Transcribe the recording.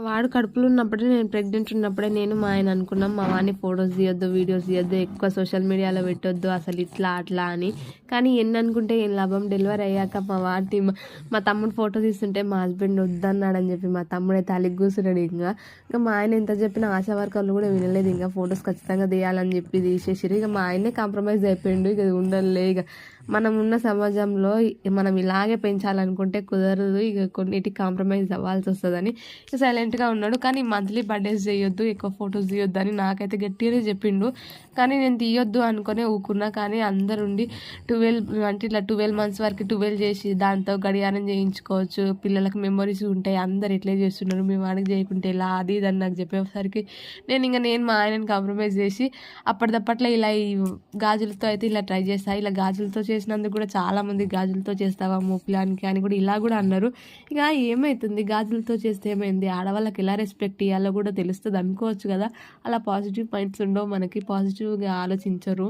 వాడు కడుపులో ఉన్నప్పుడే నేను ప్రెగ్నెంట్ ఉన్నప్పుడే నేను మా ఆయన అనుకున్నాం మా వాడిని ఫొటోస్ తీయొద్దు వీడియోస్ తీయొద్దు ఎక్కువ సోషల్ మీడియాలో పెట్టొద్దు అసలు ఇట్లా అట్లా అని. కానీ ఎన్ని అనుకుంటే ఏం లాభం, డెలివరీ అయ్యాక మా తమ్ముడు ఫోటో తీస్తుంటే మా హస్బెండ్ వద్దన్నాడు అని చెప్పి మా తమ్ముడైతే అలిగి కూర్చున్నాడు. ఇంకా మా ఆయన ఎంత చెప్పినా ఆశా వర్కర్లు కూడా వినలేదు. ఇంకా ఫొటోస్ ఖచ్చితంగా తీయాలని చెప్పి తీసేసారు. ఇక మా ఆయనే కాంప్రమైజ్ అయిపోయిండు. ఇక ఉండలే. ఇక మనం ఉన్న సమాజంలో మనం ఇలాగే పెంచాలనుకుంటే కుదరదు. ఇక కొన్నిటికి కాంప్రమైజ్ అవ్వాల్సి వస్తుందని సైలెంట్గా ఉన్నాడు. కానీ మంత్లీ బర్త్డేస్ చేయొద్దు, ఎక్కువ ఫొటోస్ తీయొద్దు అని నాకైతే గట్టిగానే చెప్పిండు. కానీ నేను తీయొద్దు అనుకునే ఊకున్నా. కానీ అందరుండి 12 months వరకు 12 చేసి దాంతో గడియారం చేయించుకోవచ్చు, పిల్లలకు మెమరీస్ ఉంటాయి, అందరు ఇట్లే చేస్తున్నారు, మేము వాడికి చేయకుంటే ఇలా అది ఇది అని నాకు చెప్పేసరికి నేను మా ఆయనని కాంప్రమైజ్ చేసి అప్పటిదప్పట్లో ఇలా ఈ గాజులతో అయితే ఇలా ట్రై చేస్తాను. ఇలా గాజులతో చేసినందుకు కూడా చాలామంది గాజులతో చేస్తావా మోపిలానికి అని కూడా ఇలా కూడా అన్నారు. ఇక ఏమవుతుంది, గాజులతో చేస్తే ఏమైంది, ఆడవాళ్ళకి ఎలా రెస్పెక్ట్ ఇవ్వాలో కూడా తెలుస్తుంది అనుకోవచ్చు కదా. అలా పాజిటివ్ పాయింట్స్ ఉండవు, మనకి పాజిటివ్గా ఆలోచించరు.